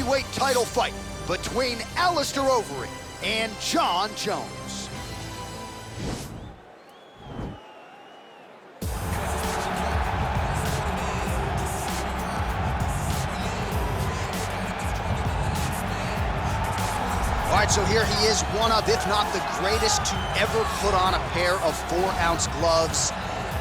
heavyweight title fight between Alistair Overeem and Jon Jones. All right, so here he is, one of, if not the greatest to ever put on a pair of 4-ounce gloves.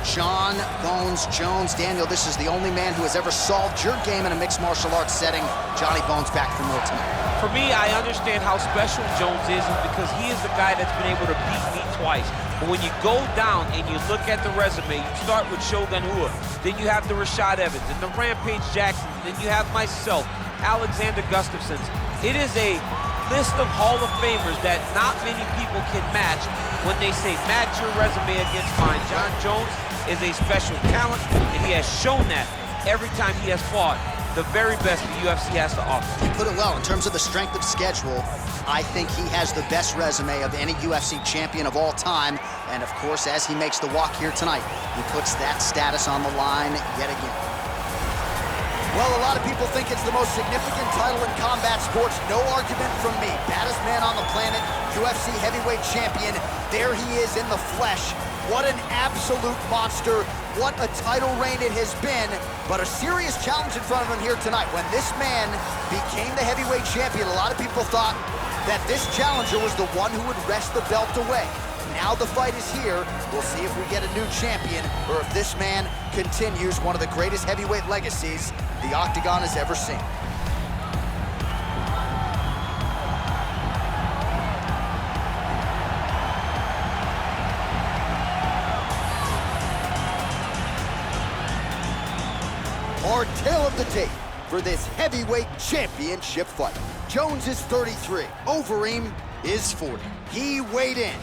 Jon Bones Jones. Daniel, this is the only man who has ever solved your game in a mixed martial arts setting. Johnny Bones back for more tonight. For me, I understand how special Jones is because he is the guy that's been able to beat me twice. But when you go down and you look at the resume, you start with Shogun Rua, then you have the Rashad Evans, and the Rampage Jacksons, then you have myself, Alexander Gustafsson's. It is a list of Hall of Famers that not many people can match when they say match your resume against mine. Jon Jones is a special talent, and he has shown that every time he has fought the very best the UFC has to offer. You put it well. In terms of the strength of schedule, I think he has the best resume of any UFC champion of all time. And of course, as he makes the walk here tonight, he puts that status on the line yet again. Well, a lot of people think it's the most significant title in combat sports. No argument from me. Baddest man on the planet, UFC heavyweight champion. There he is in the flesh. What an absolute monster. What a title reign it has been. But a serious challenge in front of him here tonight. When this man became the heavyweight champion, a lot of people thought that this challenger was the one who would wrest the belt away. Now the fight is here. We'll see if we get a new champion or if this man continues one of the greatest heavyweight legacies the Octagon has ever seen. Our tale of the tape for this heavyweight championship fight. Jones is 33, Overeem is 40. He weighed in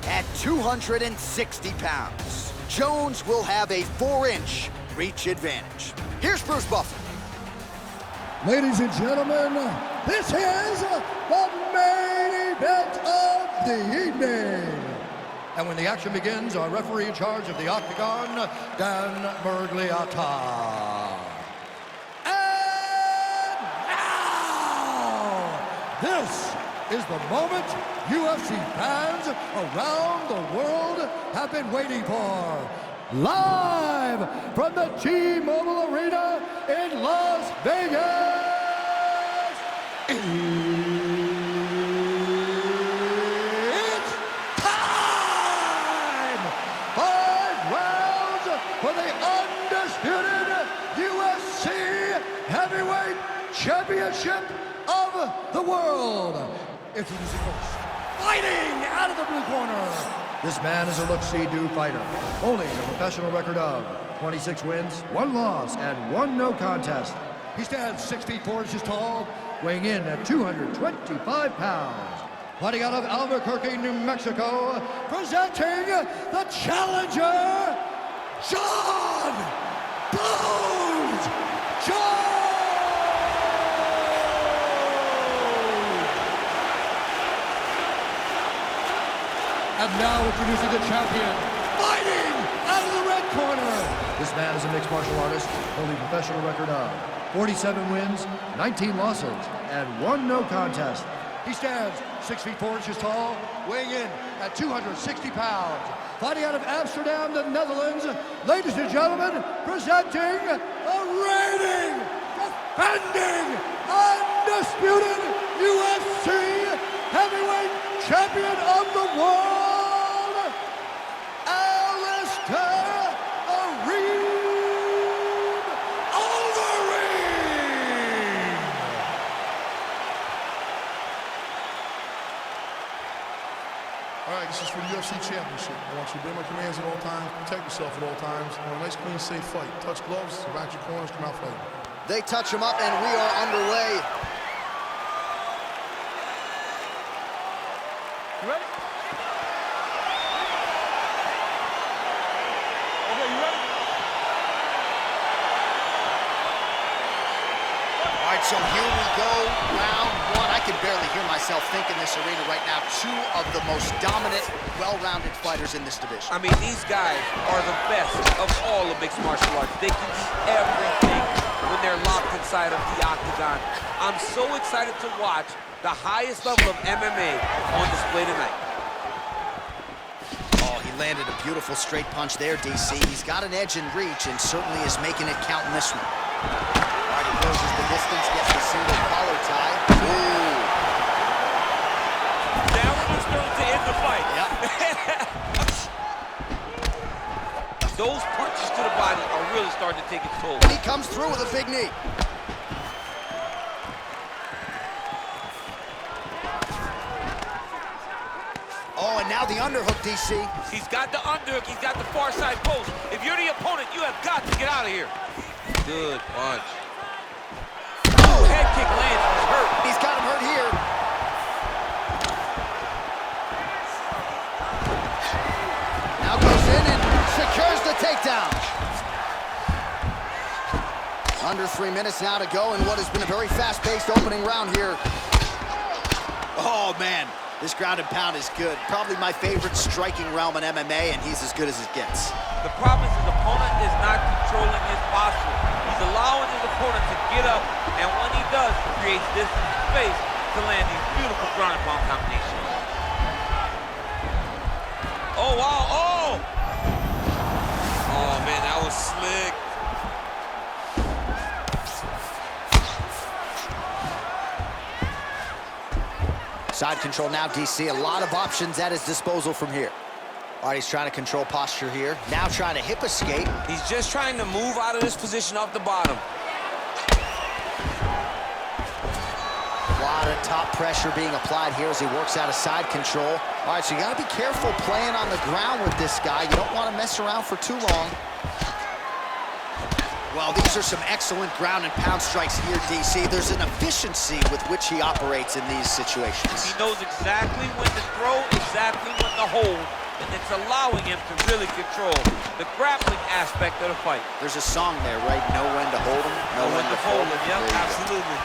at 260 pounds. Jones will have a 4-inch reach advantage. Here's Bruce Buffer. Ladies and gentlemen, this is the main event of the evening. And when the action begins, our referee in charge of the Octagon, Dan Miragliotta. And now, this is the moment UFC fans around the world have been waiting for. Live from the T-Mobile Arena in Las Vegas. It's time! 5 rounds for the undisputed UFC Heavyweight Championship of the world. Introducing first, fighting out of the blue corner. This man is a look-see-do fighter, holding a professional record of 26 wins, 1 loss, and 1 no contest. He stands 6 feet 4 inches tall, weighing in at 225 pounds. Fighting out of Albuquerque, New Mexico, presenting the challenger, Jon Bones Jones! And now introducing the champion, fighting out of the red corner. This man is a mixed martial artist, holding a professional record of 47 wins, 19 losses, and 1 no contest. He stands 6 feet 4 inches tall, weighing in at 260 pounds. Fighting out of Amsterdam, the Netherlands, ladies and gentlemen, presenting the reigning, defending, undisputed UFC heavyweight champion of the world, Alistair Overeem! All right, this is for the UFC Championship. I want you to obey my commands at all times, protect yourself at all times, and a nice, clean, safe fight. Touch gloves, surround your corners, come out fighting. They touch him up, and we are underway. You ready? Okay, you ready? All right, so here we go, round 1. I can barely hear myself think in this arena right now. 2 of the most dominant, well-rounded fighters in this division. I mean, these guys are the best of all of mixed martial arts. They can do everything when they're locked inside of the octagon. I'm so excited to watch the highest level of MMA on display tonight. Oh, he landed a beautiful straight punch there, DC. He's got an edge in reach and certainly is making it count in this one. All right, he closes the distance, gets the single collar tie. Ooh. Now we're just going to end the fight. Yep. Those punches to the body are really starting to take its toll. He comes through with a big knee. Oh, and now the underhook, DC. He's got the underhook, he's got the far side post. If you're the opponent, you have got to get out of here. Good punch. Oh, head kick lands, he's hurt. He's got him hurt here. Now goes in and secures the takedown. Under 3 minutes now to go in what has been a very fast-paced opening round here. Oh, man. This ground and pound is good. Probably my favorite striking realm in MMA, and he's as good as it gets. The problem is his opponent is not controlling his posture. He's allowing his opponent to get up, and when he does, he creates distance and space to land these beautiful ground and pound combinations. Oh, wow, oh! Oh, man, that was slick. Side control now, DC. A lot of options at his disposal from here. All right, he's trying to control posture here. Now trying to hip escape. He's just trying to move out of this position off the bottom. A lot of top pressure being applied here as he works out of side control. All right, so you got to be careful playing on the ground with this guy. You don't want to mess around for too long. Well, these are some excellent ground and pound strikes here, DC. There's an efficiency with which he operates in these situations. He knows exactly when to throw, exactly when to hold, and it's allowing him to really control the grappling aspect of the fight. There's a song there, right? Know when to hold him, know when to fold him. Yep, absolutely.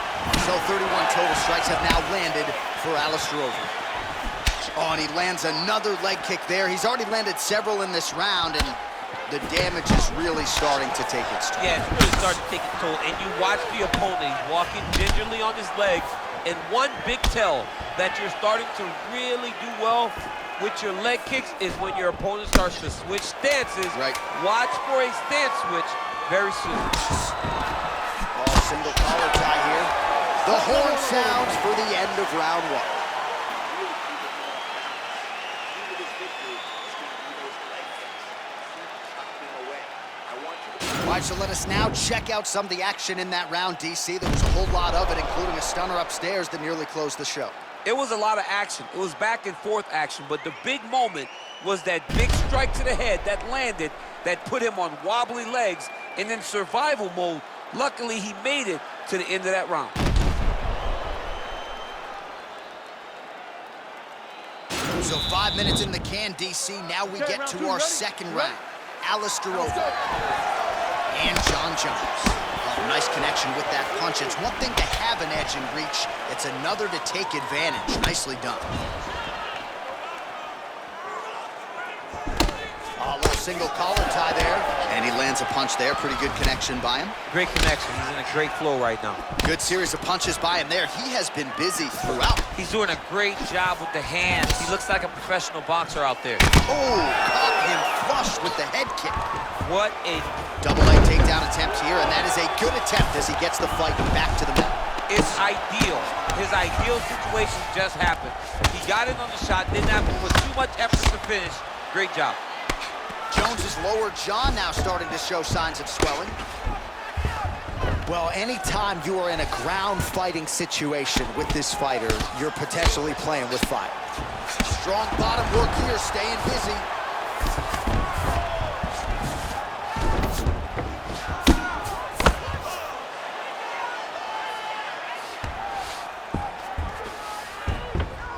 So 31 total strikes have now landed for Alistair Overeem. Oh, and he lands another leg kick there. He's already landed several in this round, and the damage is really starting to take its toll. Yeah, it's really starting to take its toll. And you watch the opponent, he's walking gingerly on his legs. And one big tell that you're starting to really do well with your leg kicks is when your opponent starts to switch stances. Right. Watch for a stance switch very soon. Oh, single collar tie here. The horn sounds for the end of round one. All right, so let us now check out some of the action in that round, DC. There was a whole lot of it, including a stunner upstairs that nearly closed the show. It was a lot of action. It was back and forth action, but the big moment was that big strike to the head that landed, that put him on wobbly legs, and in survival mode, luckily he made it to the end of that round. So 5 minutes in the can, DC. Now we get to our second round. Alistair Overeem and Jon Jones. Oh, nice connection with that punch. It's one thing to have an edge in reach. It's another to take advantage. Nicely done. A little single collar tie there. And he lands a punch there. Pretty good connection by him. Great connection. He's in a great flow right now. Good series of punches by him there. He has been busy throughout. He's doing a great job with the hands. He looks like a professional boxer out there. Oh, caught him flush with the head kick. What a double leg takedown attempt here, and that is a good attempt as he gets the fight back to the mat. It's ideal. His ideal situation just happened. He got in on the shot, didn't have to put too much effort to finish. Great job. Jones's lower jaw now starting to show signs of swelling. Well, anytime you are in a ground fighting situation with this fighter, you're potentially playing with fire. Strong bottom work here, staying busy.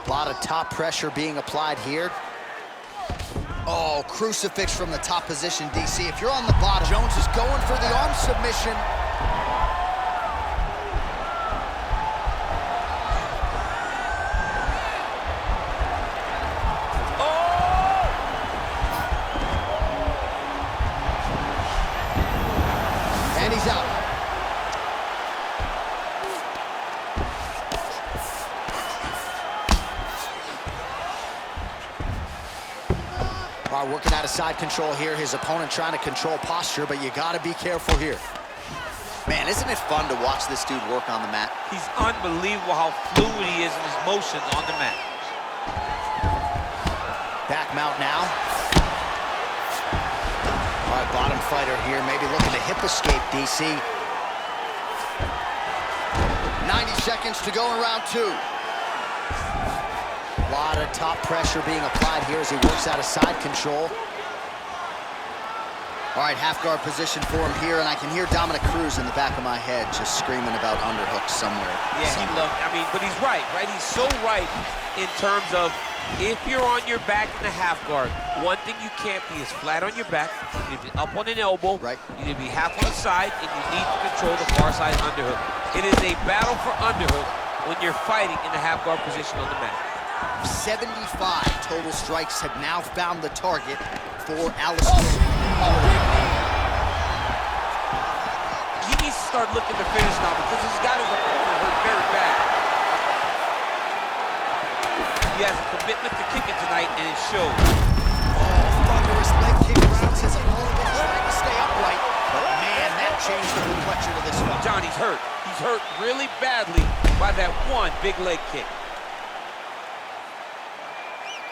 A lot of top pressure being applied here. Oh, crucifix from the top position, DC. If you're on the bottom, Jones is going for the arm submission. Oh! And he's out. All right, working out of side control here. His opponent trying to control posture, but you got to be careful here. Man, isn't it fun to watch this dude work on the mat? He's unbelievable how fluid he is in his motions on the mat. Back mount now. All right, bottom fighter here, maybe looking to hip escape, DC. 90 seconds to go in round 2. A lot of top pressure being applied here as he works out of side control. All right, half guard position for him here, and I can hear Dominic Cruz in the back of my head just screaming about underhooks somewhere. Yeah, he loved, I mean, but he's right? He's so right in terms of if you're on your back in the half guard, one thing you can't be is flat on your back. You need to be up on an elbow. Right. You need to be half on the side, and you need to control the far side underhook. It is a battle for underhook when you're fighting in the half guard position on the mat. 75 total strikes have now found the target for Alistair. He needs to start looking to finish now because he's got his opponent hurt very bad. He has a commitment to kicking tonight, and it shows. Oh, thunderous leg kick rounds his opponent trying to stay upright. But man, that changed the complexion of this fight. John, he's hurt. He's hurt really badly by that one big leg kick.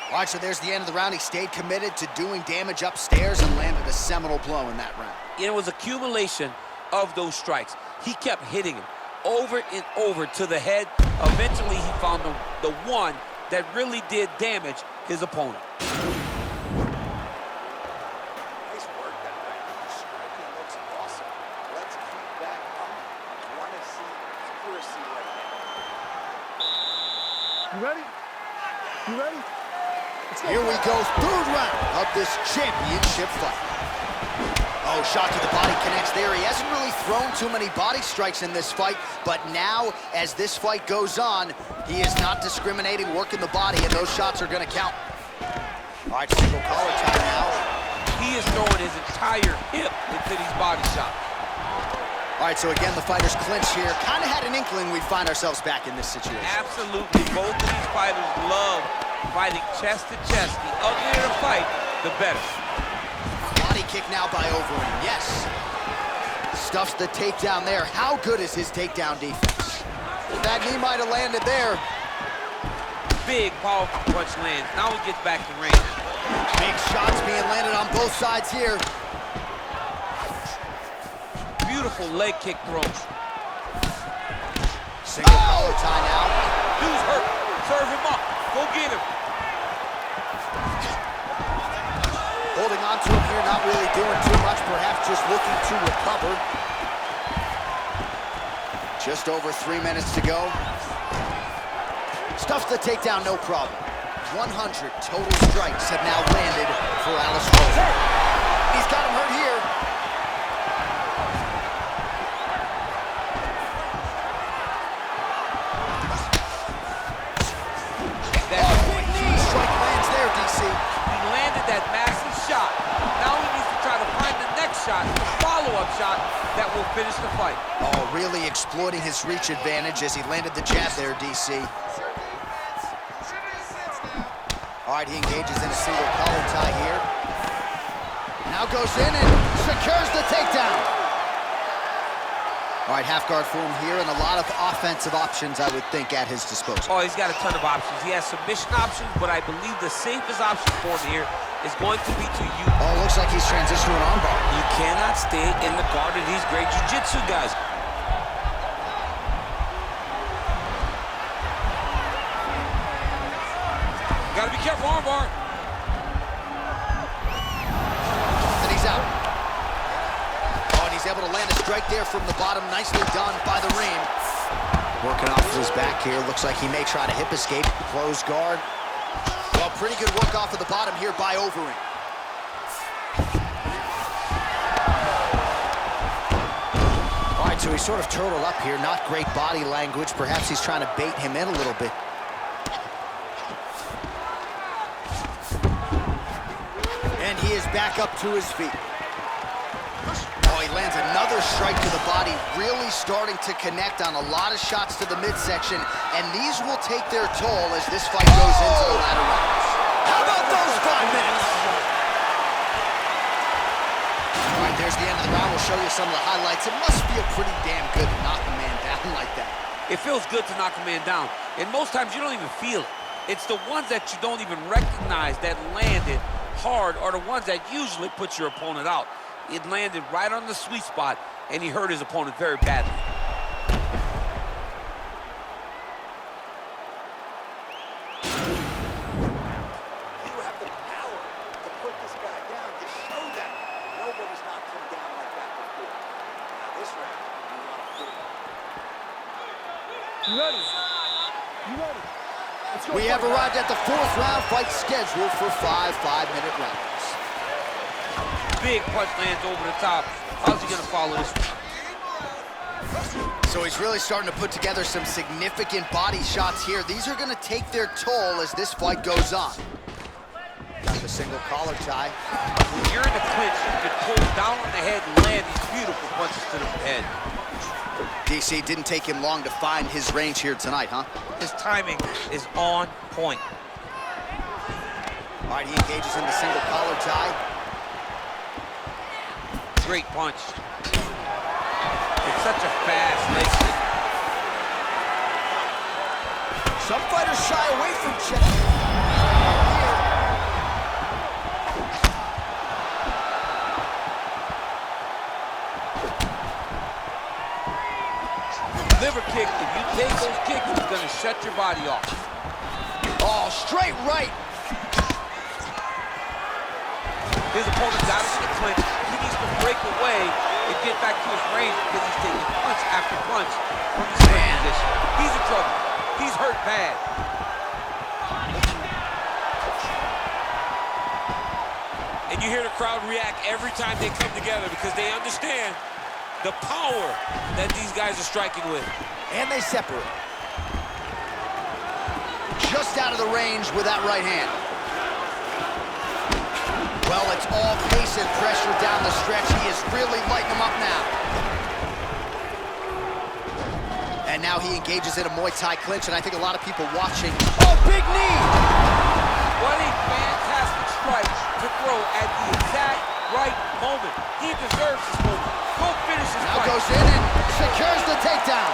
All right, so there's the end of the round. He stayed committed to doing damage upstairs and landed a seminal blow in that round. It was accumulation of those strikes. He kept hitting him over and over to the head. Eventually, he found the one that really did damage his opponent. Nice work that night. The striking looks awesome. Let's keep that up. Want to see accuracy right now. You ready? You ready? Here we go, third round of this championship fight. Oh, shot to the body connects there. He hasn't really thrown too many body strikes in this fight, but now, as this fight goes on, he is not discriminating, working the body, and those shots are going to count. All right, single collar tie now. He is throwing his entire hip into these body shots. All right, so again, the fighters clinch here. Kind of had an inkling we'd find ourselves back in this situation. Absolutely. Both of these fighters love fighting chest to chest. The uglier the fight, the better. Body kick now by Overeem. Yes. Stuffs the takedown there. How good is his takedown defense? That knee might have landed there. Big, powerful punch lands. Now he gets back to range. Big shots being landed on both sides here. Beautiful leg kick throws. Single collar tie now. Dude's hurt. Serve him up. Go get him. Holding on to him here, not really doing too much, perhaps just looking to recover. Just over 3 minutes to go. Stuffs the takedown, no problem. 100 total strikes have now landed for Alistair. He's got him hurt here. Strike lands there, DC. He landed that massive shot. Now he needs to try to find the next shot, the follow-up shot that will finish the fight. Oh, really exploiting his reach advantage as he landed the jab there, DC. All right, he engages in a single collar tie here. Now goes in and secures the takedown. All right, half guard for him here, and a lot of offensive options, I would think, at his disposal. Oh, he's got a ton of options. He has submission options, but I believe the safest option for him here is going to be to use. Oh, looks like he's transitioning to an armbar. You cannot stay in the guard of these great jiu-jitsu guys. Gotta be careful, armbar. And he's out. Oh, and he's able to land a strike there from the bottom. Nicely done by the Reem. Working off of his back here. Looks like he may try to hip escape. Close guard. Well, pretty good work off of the bottom here by Overeem. All right, so he's sort of turtled up here. Not great body language. Perhaps he's trying to bait him in a little bit. And he is back up to his feet. Oh, he lands another strike to the body, really starting to connect on a lot of shots to the midsection, and these will take their toll as this fight goes into the latter rounds. How about those 5 minutes? here's the end of the round. We'll show you some of the highlights. It must feel pretty damn good to knock a man down like that. It feels good to knock a man down. And most times you don't even feel it. It's the ones that you don't even recognize that landed hard are the ones that usually put your opponent out. It landed right on the sweet spot, and he hurt his opponent very badly. You have the power to put this guy down, to show that nobody's knocked him down like that before. Now this round, you want to put it. You ready? You ready? Let's go. We have arrived at the 4th round fight scheduled for 5 5-minute rounds. Big punch lands over the top. How's he going to follow this one? So he's really starting to put together some significant body shots here. These are going to take their toll as this fight goes on. Got the single collar tie. When you're in the clinch, you can pull down on the head and land these beautiful punches to the head. DC, didn't take him long to find his range here tonight, huh? His timing is on point. All right, he engages in the single collar tie. Great punch. It's such a fast leg kick. Some fighters shy away from checking. Liver kick, if you take those kicks, it's going to shut your body off. Oh, straight right. His opponent got him in the clinch. He needs to break away and get back to his range because he's taking punch after punch from the stand position. He's in trouble. He's hurt bad. And you hear the crowd react every time they come together because they understand the power that these guys are striking with. And they separate. Just out of the range with that right hand. Well, it's all pace and pressure down the stretch. He is really lighting them up now. And now he engages in a Muay Thai clinch, and I think a lot of people watching. Oh, big knee! What a fantastic strike to throw at the exact right moment. He deserves this moment. Go finish his Now fight. goes in and secures the takedown.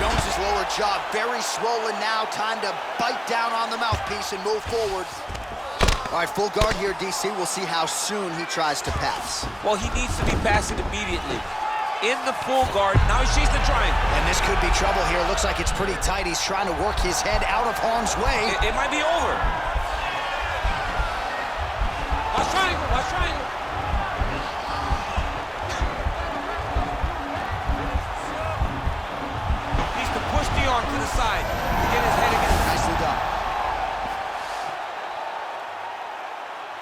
Jones's lower jaw very swollen now. Time to bite down on the mouthpiece and move forward. All right, full guard here, DC. We'll see how soon he tries to pass. Well, he needs to be passing immediately. In the full guard, now he sees the triangle. And this could be trouble here. Looks like it's pretty tight. He's trying to work his head out of harm's way. It might be over. Watch triangle, watch triangle. Needs to push the arm to the side to get his head against. Nicely done.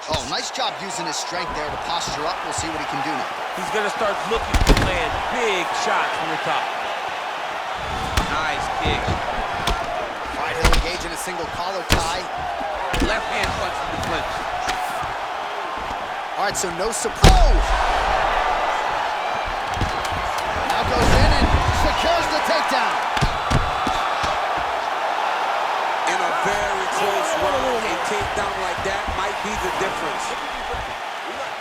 Oh, nice job using his strength there to posture up. We'll see what he can do now. He's gonna start looking to land big shots from the top. Nice kick. All right, he'll engage in a single collar tie. Left hand punch from the clinch. All right, so no surprise. Now goes in and secures the takedown. In a very close round, a takedown like that might be the difference. Relax.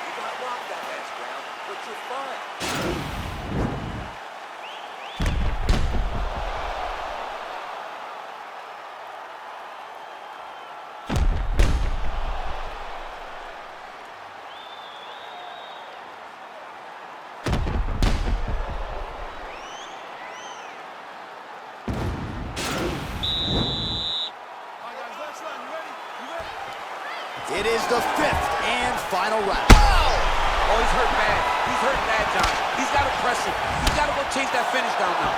You got rocked that last round, but you're fine. It is the 5th and final round. Oh, he's hurt bad. He's hurt bad, John. He's got to press him. He's got to go chase that finish down now.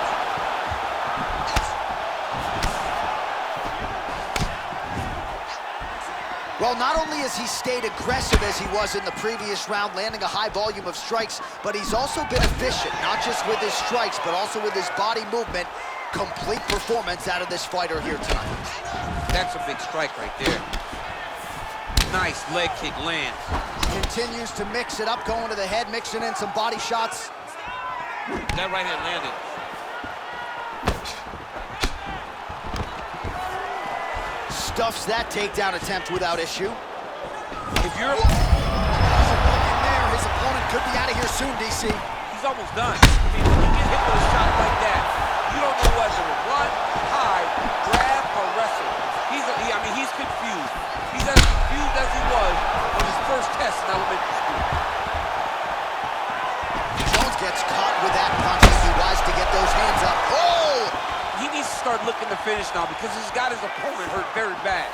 Well, not only has he stayed aggressive as he was in the previous round, landing a high volume of strikes, but he's also been efficient, not just with his strikes, but also with his body movement. Complete performance out of this fighter here tonight. That's a big strike right there. Nice leg kick lands. Continues to mix it up, going to the head, mixing in some body shots. That right hand landed. Stuffs that takedown attempt without issue. If you're could be out of here soon, DC. He's almost done. I mean, when you get hit with a shot like that, you don't know whether to run, hide, grab, or wrestle. He's confused. He's as confused as he was on his first test in elementary school. Jones gets caught with that punch. He wise to get those hands up. Oh! He needs to start looking to finish now because he's got his opponent hurt very bad.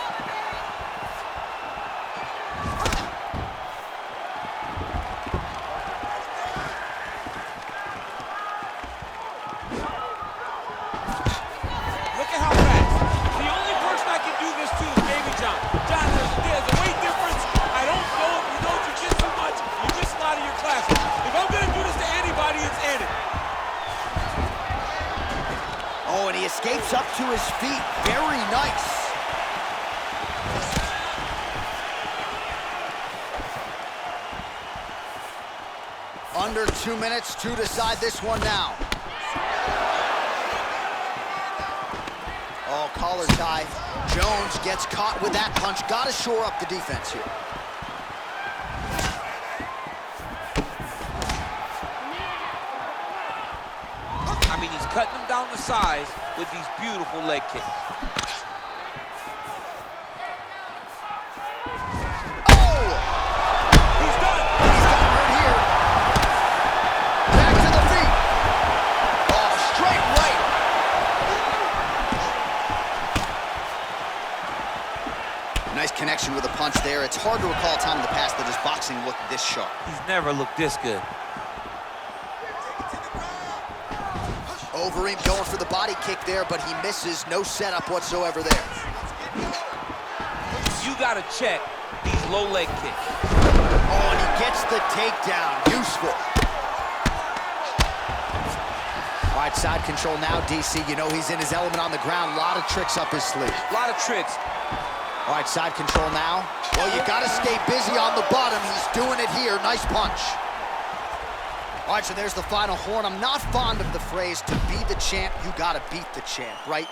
Look at how fast. The only person I can do this to is Baby John. John, there's a weight difference. I don't know if you know jiu-jitsu much. You miss a lot of your classes. If I'm going to do this to anybody, it's Eddie. Oh, and he escapes up to his feet. Very nice. Under 2 minutes to decide this one now. Oh, collar tie. Jones gets caught with that punch. Got to shore up the defense here. I mean, he's cutting him down to size with these beautiful leg kicks. Oh! He's done. He's got hurt here. Back to the feet. Oh, straight right. Nice connection with a punch there. It's hard to recall a time in the past that his boxing looked this sharp. He's never looked this good. Overeem going for the body kick there, but he misses. No setup whatsoever there. You got to check these low leg kicks. Oh, and he gets the takedown. Useful. All right, side control now, DC. You know he's in his element on the ground. A lot of tricks up his sleeve. A lot of tricks. All right, side control now. Well, you got to stay busy on the bottom. He's doing it here. Nice punch. All right, so there's the final horn. I'm not fond of the phrase, to be the champ, you got to beat the champ, right?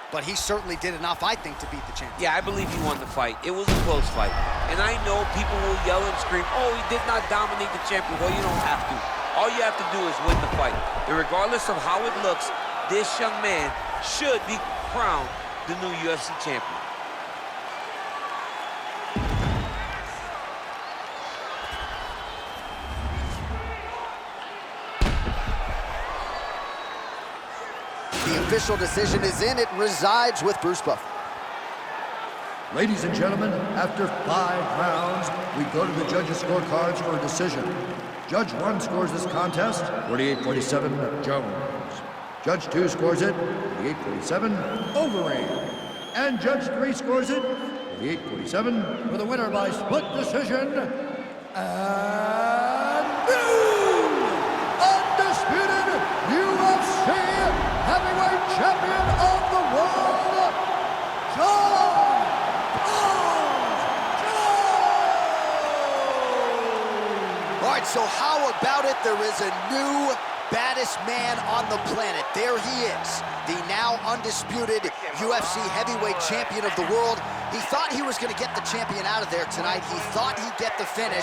But he certainly did enough, I think, to beat the champ. Yeah, I believe he won the fight. It was a close fight. And I know people will yell and scream, oh, he did not dominate the champion. Well, you don't have to. All you have to do is win the fight. And regardless of how it looks, this young man should be crowned the new UFC champion. The official decision is in. It resides with Bruce Buffer. Ladies and gentlemen, after 5 rounds, we go to the judges' scorecards for a decision. Judge 1 scores this contest, 48-47, Jones. Judge 2 scores it, 48-47, Overeem. And Judge 3 scores it, 48-47, for the winner by split decision, and new undisputed UFC heavyweight champion of the world, Jones! All right, so how about it? There is a new baddest man on the planet. There he is, the now undisputed UFC heavyweight champion of the world. He thought he was going to get the champion out of there tonight. He thought he'd get the finish.